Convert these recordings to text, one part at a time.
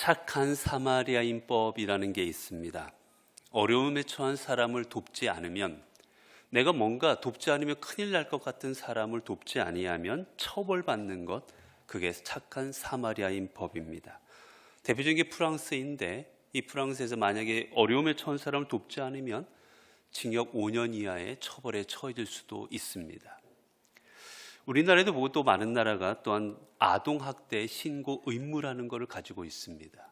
착한 사마리아인법이라는 게 있습니다. 어려움에 처한 사람을 돕지 않으면, 내가 뭔가 돕지 않으면 큰일 날 것 같은 사람을 돕지 아니하면 처벌받는 것, 그게 착한 사마리아인법입니다. 대표적인 게 프랑스인데, 이 프랑스에서 만약에 어려움에 처한 사람을 돕지 않으면 징역 5년 이하의 처벌에 처해질 수도 있습니다. 우리나라에도 보고 또 많은 나라가 또한 아동학대 신고 의무라는 것을 가지고 있습니다.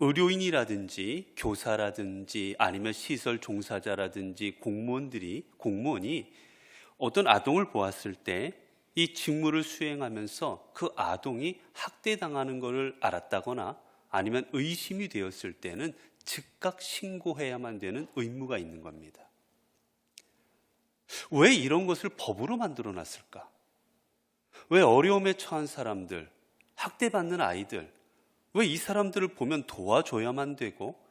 의료인이라든지 교사라든지 아니면 시설 종사자라든지 공무원이 어떤 아동을 보았을 때 이 직무를 수행하면서 그 아동이 학대당하는 것을 알았다거나 아니면 의심이 되었을 때는 즉각 신고해야만 되는 의무가 있는 겁니다. 왜 이런 것을 법으로 만들어 놨을까? 왜 어려움에 처한 사람들, 학대받는 아이들, 왜 이 사람들을 보면 도와줘야만 되고,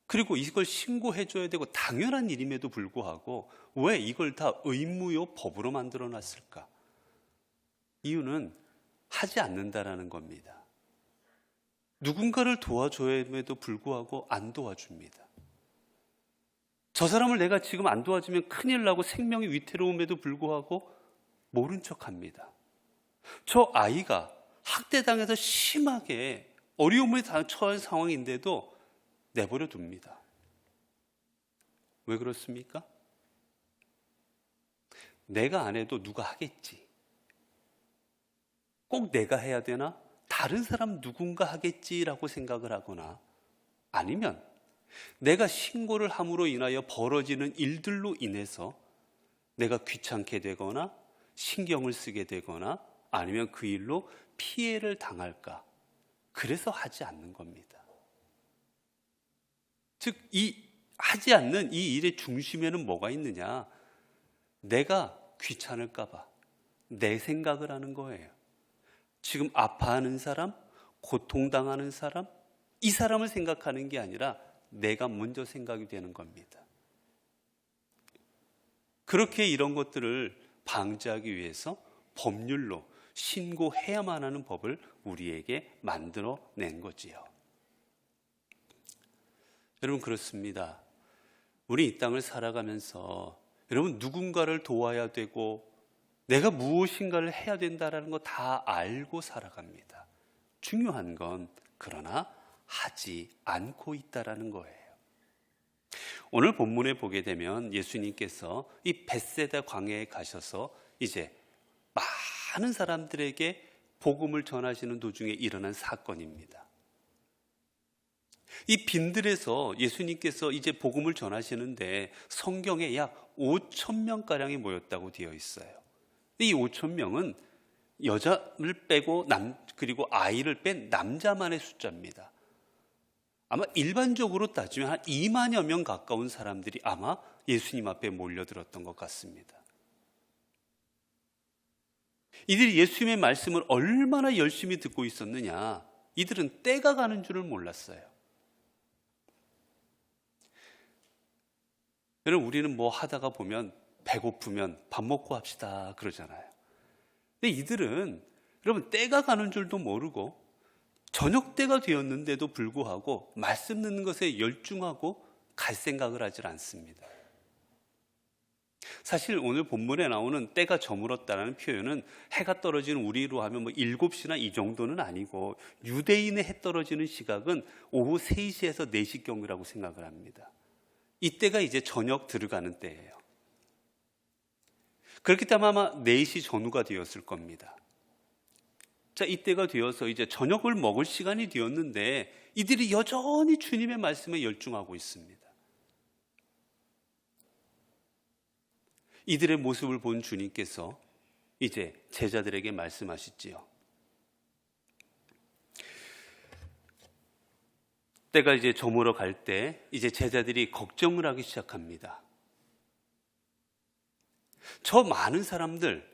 그리고 이걸 신고해줘야 되고 당연한 일임에도 불구하고 왜 이걸 다 의무요 법으로 만들어 놨을까? 이유는 하지 않는다라는 겁니다. 누군가를 도와줘야에도 불구하고 안 도와줍니다. 저 사람을 내가 지금 안 도와주면 큰일 나고 생명이 위태로움에도 불구하고 모른 척합니다. 저 아이가 학대당해서 심하게 어려움에 처한 상황인데도 내버려 둡니다. 왜 그렇습니까? 내가 안 해도 누가 하겠지. 꼭 내가 해야 되나? 다른 사람 누군가 하겠지라고 생각을 하거나, 아니면 내가 신고를 함으로 인하여 벌어지는 일들로 인해서 내가 귀찮게 되거나 신경을 쓰게 되거나 아니면 그 일로 피해를 당할까, 그래서 하지 않는 겁니다. 즉, 하지 않는 이 일의 중심에는 뭐가 있느냐? 내가 귀찮을까 봐 내 생각을 하는 거예요. 지금 아파하는 사람, 고통당하는 사람, 이 사람을 생각하는 게 아니라 내가 먼저 생각이 되는 겁니다. 그렇게 이런 것들을 방지하기 위해서 법률로 신고해야만 하는 법을 우리에게 만들어낸 거지요. 여러분, 그렇습니다. 우리 이 땅을 살아가면서 여러분, 누군가를 도와야 되고 내가 무엇인가를 해야 된다는 거 다 알고 살아갑니다. 중요한 건 그러나 하지 않고 있다는 거예요. 오늘 본문에 보게 되면 예수님께서 이 벳세다 광야에 가셔서 이제 많은 사람들에게 복음을 전하시는 도중에 일어난 사건입니다. 이 빈들에서 예수님께서 이제 복음을 전하시는데 성경에 약 5,000명가량이 모였다고 되어 있어요. 이 5,000명은 여자를 빼고 그리고 아이를 뺀 남자만의 숫자입니다. 아마 일반적으로 따지면 한 2만여 명 가까운 사람들이 아마 예수님 앞에 몰려들었던 것 같습니다. 이들이 예수님의 말씀을 얼마나 열심히 듣고 있었느냐, 이들은 때가 가는 줄을 몰랐어요. 여러분, 우리는 뭐 하다가 보면 배고프면 밥 먹고 합시다 그러잖아요. 근데 이들은 여러분 때가 가는 줄도 모르고 저녁 때가 되었는데도 불구하고 말씀 듣는 것에 열중하고 갈 생각을 하지 않습니다. 사실 오늘 본문에 나오는 때가 저물었다는 표현은 해가 떨어지는 우리로 하면 7시나 이 정도는 아니고, 유대인의 해 떨어지는 시각은 오후 3시에서 4시경이라고 생각을 합니다. 이때가 이제 저녁 들어가는 때예요. 그렇기 때문에 아마 4시 전후가 되었을 겁니다. 자, 이때가 되어서 이제 저녁을 먹을 시간이 되었는데 이들이 여전히 주님의 말씀에 열중하고 있습니다. 이들의 모습을 본 주님께서 이제 제자들에게 말씀하시지요. 때가 이제 저물어 갈 때 이제 제자들이 걱정을 하기 시작합니다. 저 많은 사람들,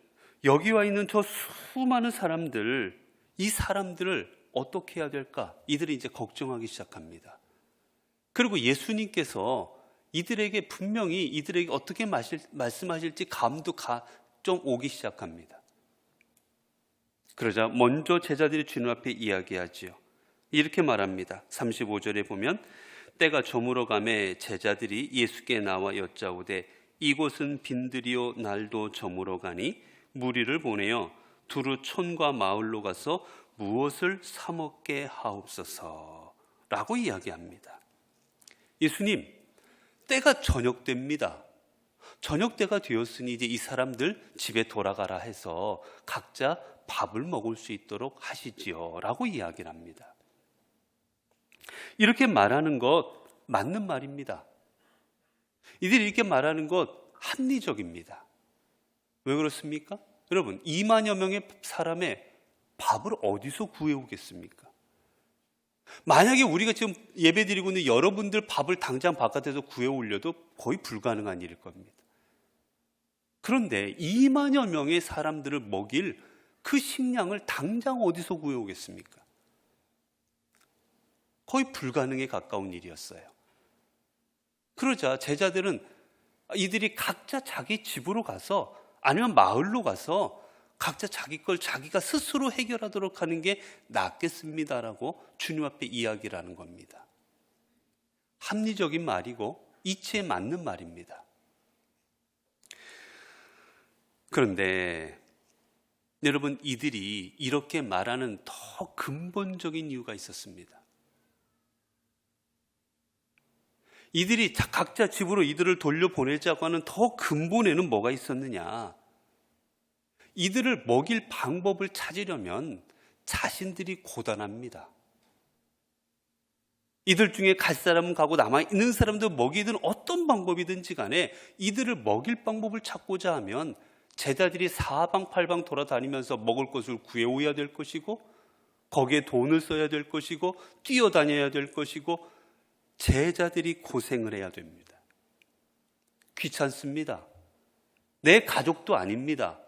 여기 와 있는 저 수많은 사람들, 이 사람들을 어떻게 해야 될까? 이들이 이제 걱정하기 시작합니다. 그리고 예수님께서 이들에게 분명히 이들에게 어떻게 말씀하실지 감도 좀 오기 시작합니다. 그러자 먼저 제자들이 주님 앞에 이야기하지요. 이렇게 말합니다. 35절에 보면 때가 저물어 가매 제자들이 예수께 나와 여짜오되 이곳은 빈들이요 날도 저물어 가니 무리를 보내어 두루 촌과 마을로 가서 무엇을 사 먹게 하옵소서 라고 이야기합니다. 예수님, 때가 저녁됩니다. 저녁때가 되었으니 이제 이 사람들 집에 돌아가라 해서 각자 밥을 먹을 수 있도록 하시지요 라고 이야기를 합니다. 이렇게 말하는 것 맞는 말입니다. 이들이 이렇게 말하는 것 합리적입니다. 왜 그렇습니까? 여러분, 2만여 명의 사람의 밥을 어디서 구해오겠습니까? 만약에 우리가 지금 예배드리고 있는 여러분들 밥을 당장 바깥에서 구해오려도 거의 불가능한 일일 겁니다. 그런데 2만여 명의 사람들을 먹일 그 식량을 당장 어디서 구해오겠습니까? 거의 불가능에 가까운 일이었어요. 그러자 제자들은 이들이 각자 자기 집으로 가서 아니면 마을로 가서 각자 자기 걸 자기가 스스로 해결하도록 하는 게 낫겠습니다라고 주님 앞에 이야기를 하는 겁니다. 합리적인 말이고 이치에 맞는 말입니다. 그런데 여러분, 이들이 이렇게 말하는 더 근본적인 이유가 있었습니다. 이들이 각자 집으로 이들을 돌려보내자고 하는 더 근본에는 뭐가 있었느냐? 이들을 먹일 방법을 찾으려면 자신들이 고단합니다. 이들 중에 갈 사람은 가고 남아있는 사람도 먹이든 어떤 방법이든지 간에 이들을 먹일 방법을 찾고자 하면 제자들이 사방팔방 돌아다니면서 먹을 것을 구해오야 될 것이고 거기에 돈을 써야 될 것이고 뛰어다녀야 될 것이고 제자들이 고생을 해야 됩니다. 귀찮습니다. 내 가족도 아닙니다.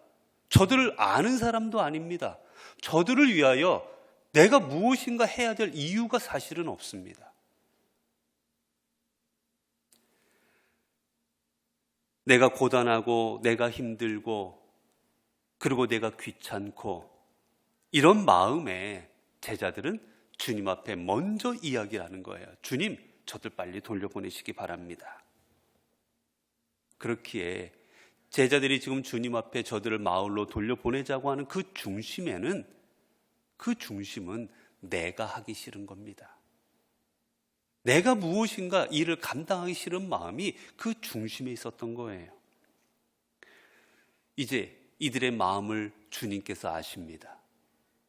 저들을 아는 사람도 아닙니다. 저들을 위하여 내가 무엇인가 해야 될 이유가 사실은 없습니다. 내가 고단하고 내가 힘들고 그리고 내가 귀찮고 이런 마음에 제자들은 주님 앞에 먼저 이야기를 하는 거예요. 주님, 저들 빨리 돌려보내시기 바랍니다. 그렇기에 제자들이 지금 주님 앞에 저들을 마을로 돌려보내자고 하는 그 중심은 내가 하기 싫은 겁니다. 내가 무엇인가 일을 감당하기 싫은 마음이 그 중심에 있었던 거예요. 이제 이들의 마음을 주님께서 아십니다.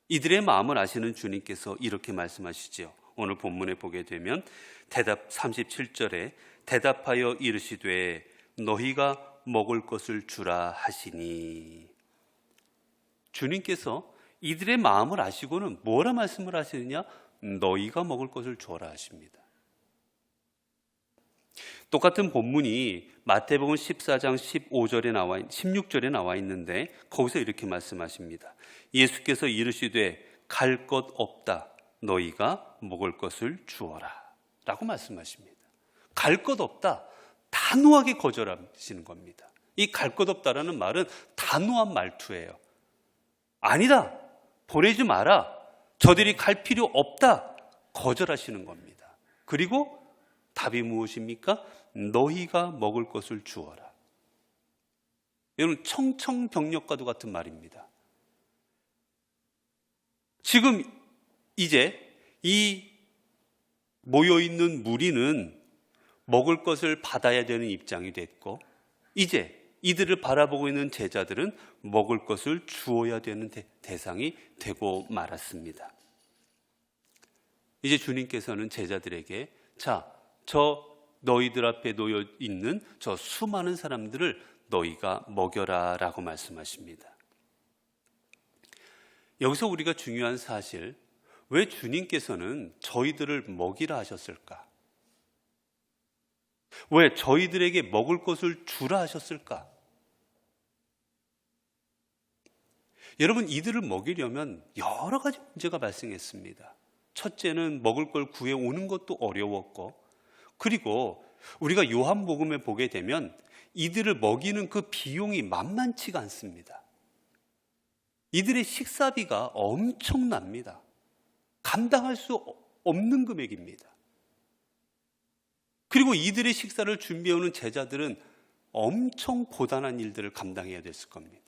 이들의 마음을 아시는 주님께서 이렇게 말씀하시죠. 오늘 본문에 보게 되면 37절에 대답하여 이르시되 너희가 먹을 것을 주라 하시니, 주님께서 이들의 마음을 아시고는 뭐라 말씀을 하시느냐? 너희가 먹을 것을 주라 하십니다. 똑같은 본문이 마태복음 14장 16절에 나와 있는데 거기서 이렇게 말씀하십니다. 예수께서 이르시되 갈 것 없다. 너희가 먹을 것을 주어라 라고 말씀하십니다. 갈 것 없다. 단호하게 거절하시는 겁니다. 이 갈 것 없다라는 말은 단호한 말투예요. 아니다. 보내지 마라. 저들이 갈 필요 없다. 거절하시는 겁니다. 그리고 답이 무엇입니까? 너희가 먹을 것을 주어라. 여러분, 청청병력과도 같은 말입니다. 지금 이제 이 모여있는 무리는 먹을 것을 받아야 되는 입장이 됐고 이제 이들을 바라보고 있는 제자들은 먹을 것을 주어야 되는 대상이 되고 말았습니다. 이제 주님께서는 제자들에게 자, 저 너희들 앞에 놓여 있는 저 수많은 사람들을 너희가 먹여라 라고 말씀하십니다. 여기서 우리가 중요한 사실, 왜 주님께서는 저희들을 먹이라 하셨을까? 왜 저희들에게 먹을 것을 주라 하셨을까? 여러분, 이들을 먹이려면 여러 가지 문제가 발생했습니다. 첫째는 먹을 걸 구해오는 것도 어려웠고, 그리고 우리가 요한복음에 보게 되면 이들을 먹이는 그 비용이 만만치가 않습니다. 이들의 식사비가 엄청납니다. 감당할 수 없는 금액입니다. 그리고 이들의 식사를 준비해오는 제자들은 엄청 고단한 일들을 감당해야 됐을 겁니다.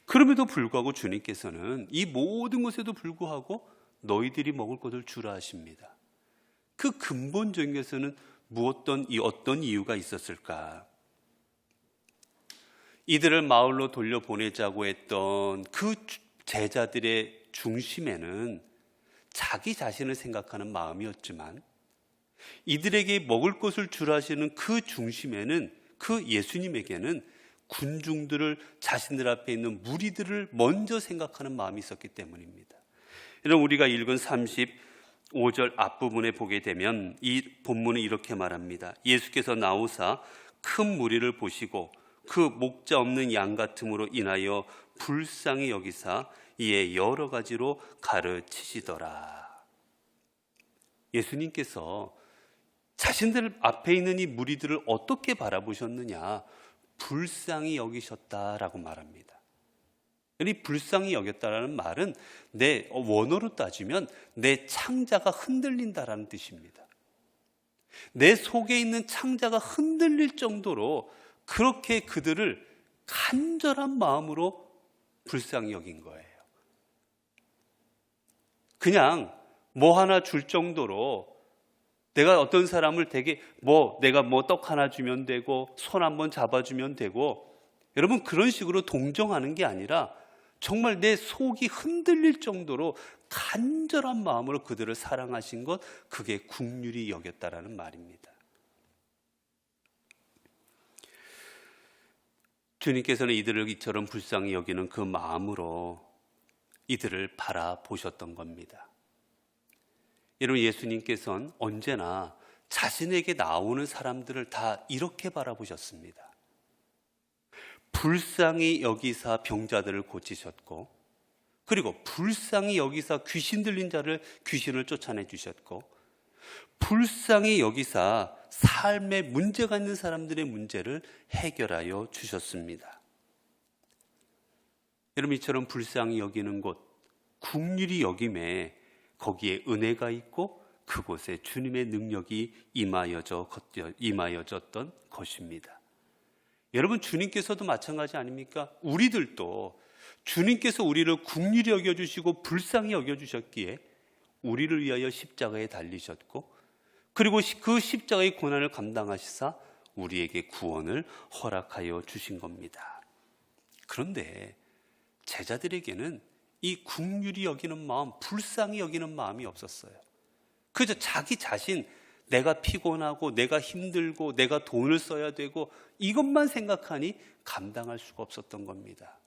그럼에도 불구하고 주님께서는 이 모든 것에도 불구하고 너희들이 먹을 것을 주라 하십니다. 그 근본적인 것에는 어떤 이유가 있었을까? 이들을 마을로 돌려보내자고 했던 그 제자들의 중심에는 자기 자신을 생각하는 마음이었지만, 이들에게 먹을 것을 주라 하시는 그 중심에는, 그 예수님에게는 군중들을, 자신들 앞에 있는 무리들을 먼저 생각하는 마음이 있었기 때문입니다. 여러분, 우리가 읽은 35절 앞부분에 보게 되면 이 본문은 이렇게 말합니다. 예수께서 나오사 큰 무리를 보시고 그 목자 없는 양 같음으로 인하여 불쌍히 여기사 이에 여러 가지로 가르치시더라. 예수님께서 자신들 앞에 있는 이 무리들을 어떻게 바라보셨느냐? 불쌍히 여기셨다라고 말합니다. 이 불쌍히 여겼다라는 말은 내 원어로 따지면 내 창자가 흔들린다라는 뜻입니다. 내 속에 있는 창자가 흔들릴 정도로 그렇게 그들을 간절한 마음으로 불쌍히 여긴 거예요. 그냥 뭐 하나 줄 정도로, 내가 어떤 사람을 되게 내가 떡 하나 주면 되고 손 한번 잡아주면 되고, 여러분 그런 식으로 동정하는 게 아니라 정말 내 속이 흔들릴 정도로 간절한 마음으로 그들을 사랑하신 것, 그게 긍휼히 여겼다라는 말입니다. 주님께서는 이들을 이처럼 불쌍히 여기는 그 마음으로 이들을 바라보셨던 겁니다. 여러분, 예수님께서는 언제나 자신에게 나오는 사람들을 다 이렇게 바라보셨습니다. 불쌍히 여기사 병자들을 고치셨고, 그리고 불쌍히 여기사 귀신 들린 자를 귀신을 쫓아내 주셨고, 불쌍히 여기사 삶에 문제가 있는 사람들의 문제를 해결하여 주셨습니다. 여러분, 이처럼 불쌍히 여기는 곳, 긍휼히 여김에 거기에 은혜가 있고 그곳에 주님의 능력이 임하여졌던 것입니다. 여러분, 주님께서도 마찬가지 아닙니까? 우리들도 주님께서 우리를 긍휼히 여겨주시고 불쌍히 여겨주셨기에 우리를 위하여 십자가에 달리셨고, 그리고 그 십자가의 고난을 감당하시사 우리에게 구원을 허락하여 주신 겁니다. 그런데 제자들에게는 이 긍휼히 여기는 마음, 불쌍히 여기는 마음이 없었어요. 그저 자기 자신, 내가 피곤하고 내가 힘들고 내가 돈을 써야 되고 이것만 생각하니 감당할 수가 없었던 겁니다.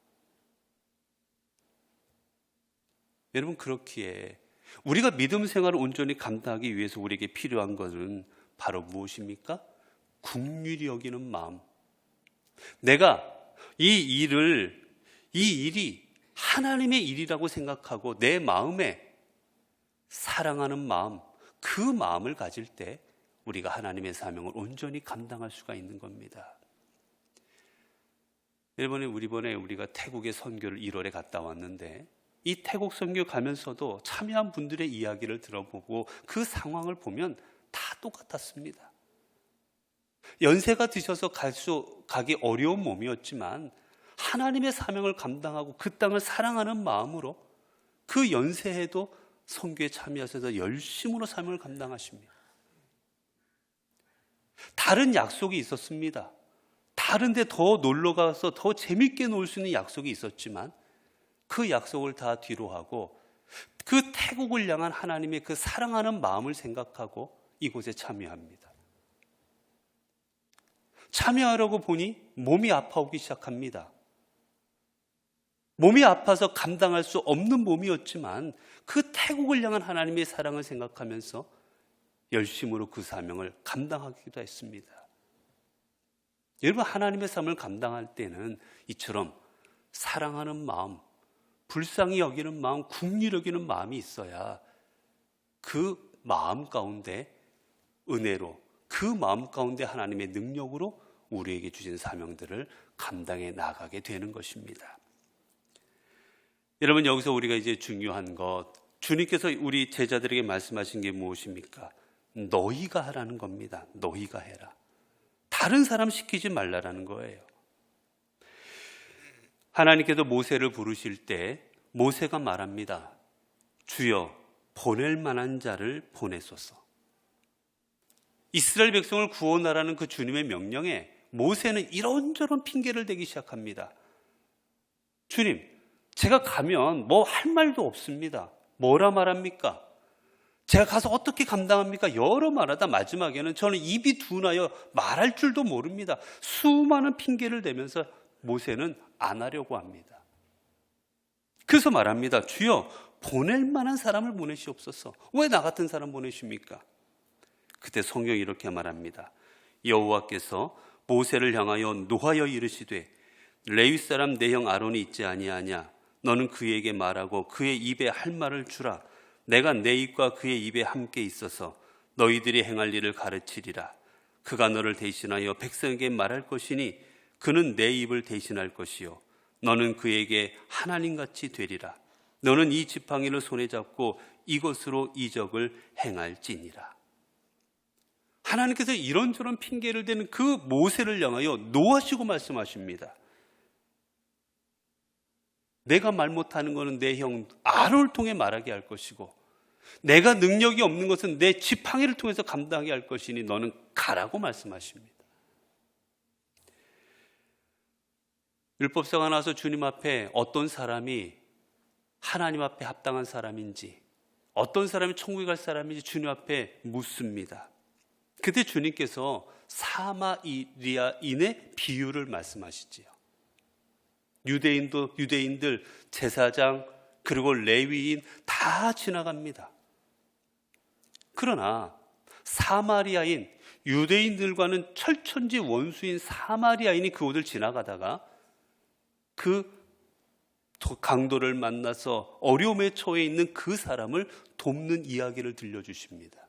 여러분, 그렇기에 우리가 믿음 생활을 온전히 감당하기 위해서 우리에게 필요한 것은 바로 무엇입니까? 긍휼히 여기는 마음. 내가 이 일이 하나님의 일이라고 생각하고 내 마음에 사랑하는 마음, 그 마음을 가질 때 우리가 하나님의 사명을 온전히 감당할 수가 있는 겁니다. 이번에 우리가 태국에 선교를 1월에 갔다 왔는데, 이 태국 선교 가면서도 참여한 분들의 이야기를 들어보고 그 상황을 보면 다 똑같았습니다. 연세가 드셔서 가기 어려운 몸이었지만 하나님의 사명을 감당하고 그 땅을 사랑하는 마음으로 그 연세에도 선교에 참여하셔서 열심으로 사명을 감당하십니다. 다른 약속이 있었습니다. 다른 데 더 놀러 가서 더 재밌게 놀 수 있는 약속이 있었지만 그 약속을 다 뒤로 하고 그 태국을 향한 하나님의 그 사랑하는 마음을 생각하고 이곳에 참여합니다. 참여하려고 보니 몸이 아파오기 시작합니다. 몸이 아파서 감당할 수 없는 몸이었지만 그 태국을 향한 하나님의 사랑을 생각하면서 열심으로 그 사명을 감당하기도 했습니다. 여러분, 하나님의 삶을 감당할 때는 이처럼 사랑하는 마음, 불쌍히 여기는 마음, 긍휼히 여기는 마음이 있어야 그 마음 가운데 은혜로, 그 마음 가운데 하나님의 능력으로 우리에게 주신 사명들을 감당해 나가게 되는 것입니다. 여러분, 여기서 우리가 이제 중요한 것, 주님께서 우리 제자들에게 말씀하신 게 무엇입니까? 너희가 하라는 겁니다. 너희가 해라. 다른 사람 시키지 말라라는 거예요. 하나님께서 모세를 부르실 때 모세가 말합니다. 주여, 보낼 만한 자를 보내소서. 이스라엘 백성을 구원하라는 그 주님의 명령에 모세는 이런저런 핑계를 대기 시작합니다. 주님, 제가 가면 뭐 할 말도 없습니다. 뭐라 말합니까? 제가 가서 어떻게 감당합니까? 여러 말하다 마지막에는 저는 입이 둔하여 말할 줄도 모릅니다. 수많은 핑계를 대면서 모세는 안 하려고 합니다. 그래서 말합니다. 주여, 보낼 만한 사람을 보내시옵소서. 왜 나 같은 사람 보내십니까? 그때 성경이 이렇게 말합니다. 여호와께서 모세를 향하여 노하여 이르시되 레위 사람 내 형 아론이 있지 아니하냐? 너는 그에게 말하고 그의 입에 할 말을 주라. 내가 내 입과 그의 입에 함께 있어서 너희들이 행할 일을 가르치리라. 그가 너를 대신하여 백성에게 말할 것이니 그는 내 입을 대신할 것이요 너는 그에게 하나님같이 되리라. 너는 이 지팡이를 손에 잡고 이것으로 이적을 행할지니라. 하나님께서 이런저런 핑계를 대는 그 모세를 향하여 노하시고 말씀하십니다. 내가 말 못하는 것은 내 형 아론을 통해 말하게 할 것이고 내가 능력이 없는 것은 내 지팡이를 통해서 감당하게 할 것이니 너는 가라고 말씀하십니다. 율법서가 나와서 주님 앞에 어떤 사람이 하나님 앞에 합당한 사람인지, 어떤 사람이 천국에 갈 사람인지 주님 앞에 묻습니다. 그때 주님께서 사마리아인의 비유를 말씀하시지요. 유대인들, 제사장, 그리고 레위인 다 지나갑니다. 그러나 사마리아인, 유대인들과는 철천지 원수인 사마리아인이 그 곳을 지나가다가 그 강도를 만나서 어려움에 처해 있는 그 사람을 돕는 이야기를 들려주십니다.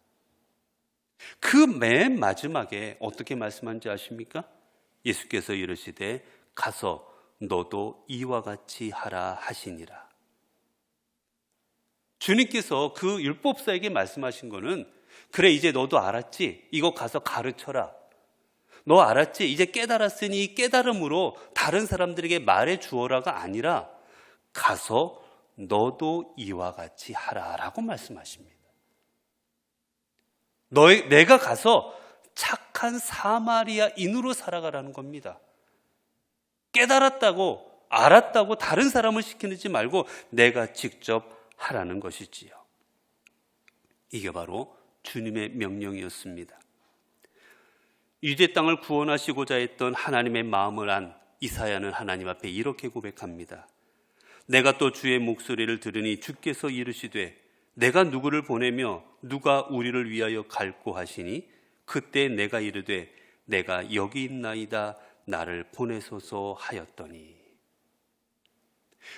그 맨 마지막에 어떻게 말씀한지 아십니까? 예수께서 이르시되 가서 너도 이와 같이 하라 하시니라. 주님께서 그 율법사에게 말씀하신 거는 그래 이제 너도 알았지? 이거 가서 가르쳐라. 너 알았지? 이제 깨달았으니 이 깨달음으로 다른 사람들에게 말해 주어라가 아니라 가서 너도 이와 같이 하라라고 말씀하십니다. 내가 가서 착한 사마리아인으로 살아가라는 겁니다. 깨달았다고 알았다고 다른 사람을 시키지 말고 내가 직접 하라는 것이지요. 이게 바로 주님의 명령이었습니다. 유대 땅을 구원하시고자 했던 하나님의 마음을 안 이사야는 하나님 앞에 이렇게 고백합니다. 내가 또 주의 목소리를 들으니 주께서 이르시되 내가 누구를 보내며 누가 우리를 위하여 갈고 하시니 그때 내가 이르되 내가 여기 있나이다 나를 보내소서 하였더니.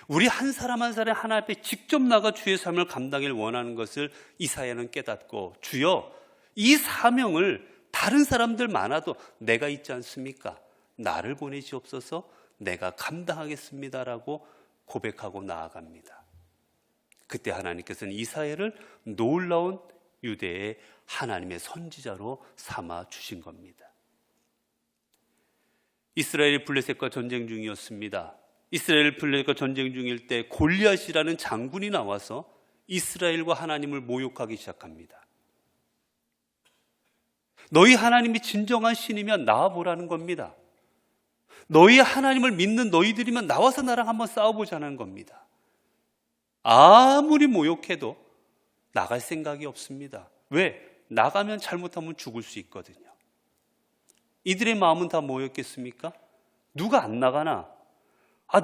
우리 한 사람 한 사람 하나님 앞에 직접 나가 주의 삶을 감당을 원하는 것을 이사야는 깨닫고 주여 이 사명을 다른 사람들 많아도 내가 있지 않습니까? 나를 보내시옵소서 내가 감당하겠습니다라고 고백하고 나아갑니다. 그때 하나님께서는 이사야를 놀라운 유대의 하나님의 선지자로 삼아 주신 겁니다. 이스라엘이 블레셋과 전쟁 중이었습니다. 이스라엘 블레셋과 전쟁 중일 때 골리앗이라는 장군이 나와서 이스라엘과 하나님을 모욕하기 시작합니다. 너희 하나님이 진정한 신이면 나와보라는 겁니다. 너희 하나님을 믿는 너희들이면 나와서 나랑 한번 싸워보자는 겁니다. 아무리 모욕해도 나갈 생각이 없습니다. 왜? 나가면 잘못하면 죽을 수 있거든요. 이들의 마음은 다 뭐였겠습니까? 누가 안 나가나?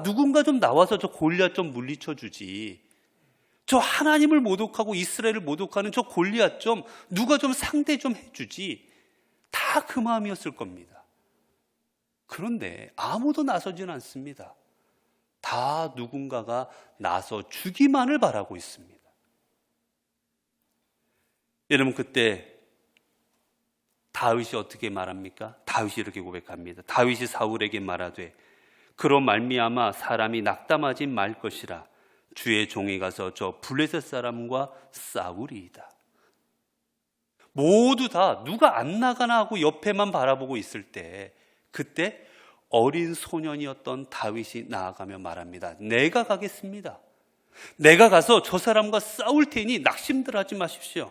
누군가 좀 나와서 저 골리앗 좀 물리쳐 주지. 저 하나님을 모독하고 이스라엘을 모독하는 저 골리앗 좀 누가 좀 상대 좀 해주지. 다 그 마음이었을 겁니다. 그런데 아무도 나서지는 않습니다. 다 누군가가 나서 주기만을 바라고 있습니다. 여러분 그때 다윗이 어떻게 말합니까? 다윗이 이렇게 고백합니다. 다윗이 사울에게 말하되 그로 말미암아 사람이 낙담하지 말 것이라 주의 종이 가서 저 블레셋 사람과 싸우리이다. 모두 다 누가 안 나가나 하고 옆에만 바라보고 있을 때, 그때 어린 소년이었던 다윗이 나아가며 말합니다. 내가 가겠습니다. 내가 가서 저 사람과 싸울 테니 낙심들 하지 마십시오.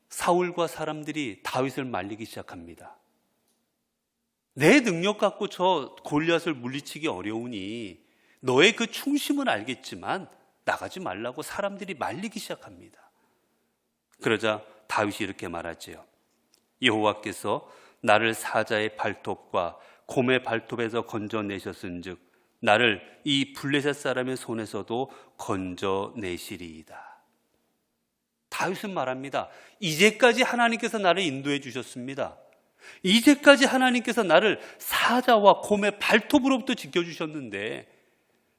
사울과 사람들이 다윗을 말리기 시작합니다. 내 능력 갖고 저 골리앗을 물리치기 어려우니 너의 그 충심은 알겠지만 나가지 말라고 사람들이 말리기 시작합니다. 그러자 다윗이 이렇게 말하지요. 여호와께서 나를 사자의 발톱과 곰의 발톱에서 건져내셨은즉 나를 이 블레셋 사람의 손에서도 건져내시리이다. 다윗은 말합니다. 이제까지 하나님께서 나를 인도해 주셨습니다. 이제까지 하나님께서 나를 사자와 곰의 발톱으로부터 지켜주셨는데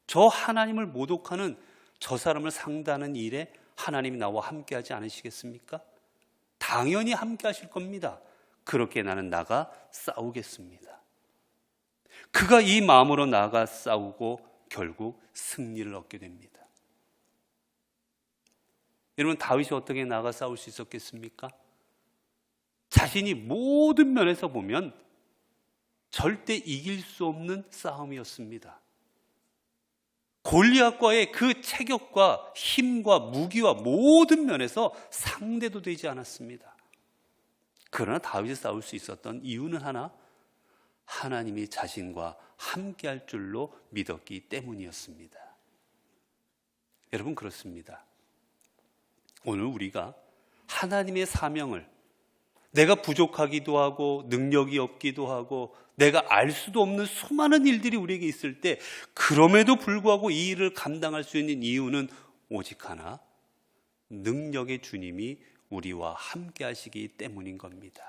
저 하나님을 모독하는 저 사람을 상대하는 일에 하나님이 나와 함께하지 않으시겠습니까? 당연히 함께하실 겁니다. 그렇게 나는 나가 싸우겠습니다. 그가 이 마음으로 나가 싸우고 결국 승리를 얻게 됩니다. 여러분, 다윗이 어떻게 나가 싸울 수 있었겠습니까? 자신이 모든 면에서 보면 절대 이길 수 없는 싸움이었습니다. 골리앗과의 그 체격과 힘과 무기와 모든 면에서 상대도 되지 않았습니다. 그러나 다윗이 싸울 수 있었던 이유는 하나, 하나님이 자신과 함께할 줄로 믿었기 때문이었습니다. 여러분, 그렇습니다. 오늘 우리가 하나님의 사명을, 내가 부족하기도 하고 능력이 없기도 하고 내가 알 수도 없는 수많은 일들이 우리에게 있을 때, 그럼에도 불구하고 이 일을 감당할 수 있는 이유는 오직 하나, 능력의 주님이 우리와 함께 하시기 때문인 겁니다.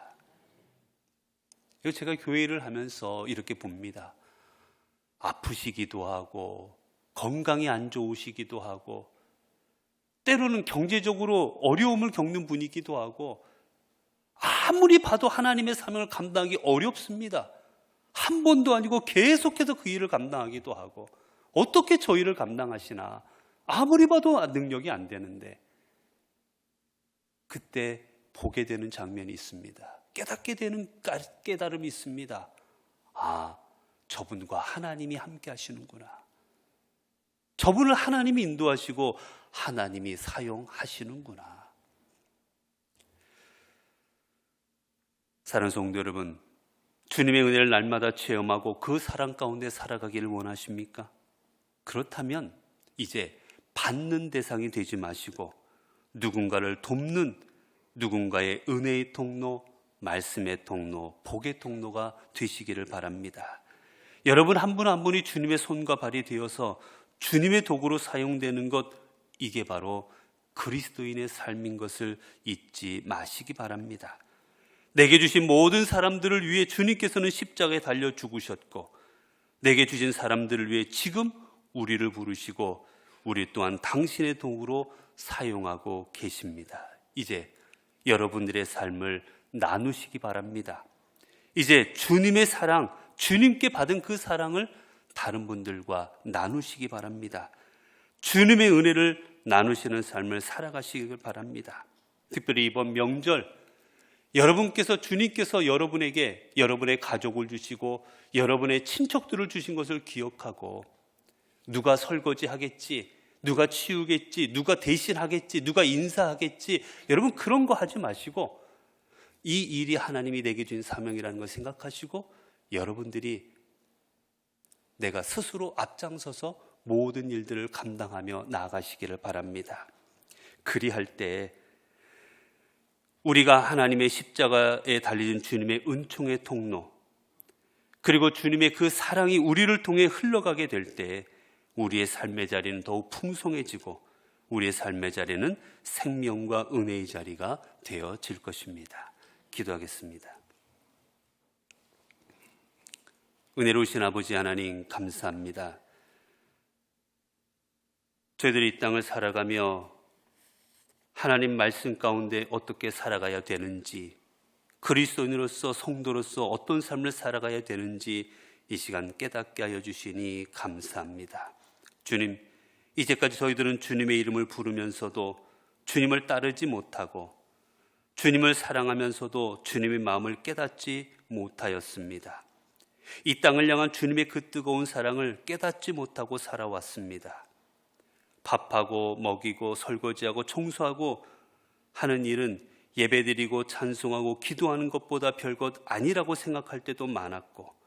제가 교회 일을 하면서 이렇게 봅니다. 아프시기도 하고 건강이 안 좋으시기도 하고 때로는 경제적으로 어려움을 겪는 분이기도 하고 아무리 봐도 하나님의 사명을 감당하기 어렵습니다. 한 번도 아니고 계속해서 그 일을 감당하기도 하고, 어떻게 저 일을 감당하시나, 아무리 봐도 능력이 안 되는데, 그때 보게 되는 장면이 있습니다. 깨닫게 되는 깨달음이 있습니다. 아, 저분과 하나님이 함께 하시는구나. 저분을 하나님이 인도하시고 하나님이 사용하시는구나. 사랑하는 성도 여러분, 주님의 은혜를 날마다 체험하고 그 사랑 가운데 살아가기를 원하십니까? 그렇다면 이제 받는 대상이 되지 마시고 누군가를 돕는, 누군가의 은혜의 통로, 말씀의 통로, 복의 통로가 되시기를 바랍니다. 여러분 한 분 한 분이 주님의 손과 발이 되어서 주님의 도구로 사용되는 것, 이게 바로 그리스도인의 삶인 것을 잊지 마시기 바랍니다. 내게 주신 모든 사람들을 위해 주님께서는 십자가에 달려 죽으셨고, 내게 주신 사람들을 위해 지금 우리를 부르시고 우리 또한 당신의 도구로 사용하고 계십니다. 이제 여러분들의 삶을 나누시기 바랍니다. 이제 주님의 사랑, 주님께 받은 그 사랑을 다른 분들과 나누시기 바랍니다. 주님의 은혜를 나누시는 삶을 살아가시길 바랍니다. 특별히 이번 명절, 여러분께서, 주님께서 여러분에게 여러분의 가족을 주시고 여러분의 친척들을 주신 것을 기억하고, 누가 설거지 하겠지, 누가 치우겠지, 누가 대신하겠지, 누가 인사하겠지, 여러분 그런 거 하지 마시고 이 일이 하나님이 내게 주신 사명이라는 걸 생각하시고 여러분들이 내가 스스로 앞장서서 모든 일들을 감당하며 나아가시기를 바랍니다. 그리할 때 우리가 하나님의 십자가에 달리신 주님의 은총의 통로, 그리고 주님의 그 사랑이 우리를 통해 흘러가게 될 때 우리의 삶의 자리는 더욱 풍성해지고 우리의 삶의 자리는 생명과 은혜의 자리가 되어질 것입니다. 기도하겠습니다. 은혜로우신 아버지 하나님, 감사합니다. 저희들이 이 땅을 살아가며 하나님 말씀 가운데 어떻게 살아가야 되는지, 그리스도인으로서, 성도로서 어떤 삶을 살아가야 되는지 이 시간 깨닫게 하여 주시니 감사합니다. 주님, 이제까지 저희들은 주님의 이름을 부르면서도 주님을 따르지 못하고 주님을 사랑하면서도 주님의 마음을 깨닫지 못하였습니다. 이 땅을 향한 주님의 그 뜨거운 사랑을 깨닫지 못하고 살아왔습니다. 밥하고 먹이고 설거지하고 청소하고 하는 일은 예배드리고 찬송하고 기도하는 것보다 별것 아니라고 생각할 때도 많았고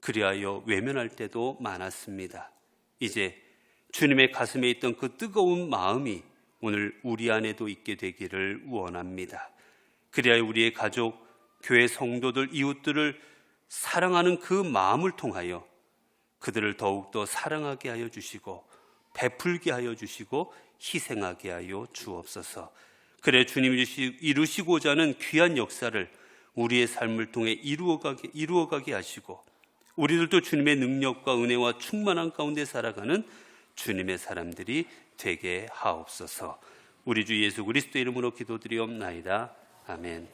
그리하여 외면할 때도 많았습니다. 이제 주님의 가슴에 있던 그 뜨거운 마음이 오늘 우리 안에도 있게 되기를 원합니다. 그리하여 우리의 가족, 교회 성도들, 이웃들을 사랑하는 그 마음을 통하여 그들을 더욱더 사랑하게 하여 주시고 베풀게 하여 주시고 희생하게 하여 주옵소서. 그래 주님이 이루시고자 하는 귀한 역사를 우리의 삶을 통해 이루어가게 하시고 우리들도 주님의 능력과 은혜와 충만한 가운데 살아가는 주님의 사람들이 되게 하옵소서. 우리 주 예수 그리스도 이름으로 기도드리옵나이다. 아멘.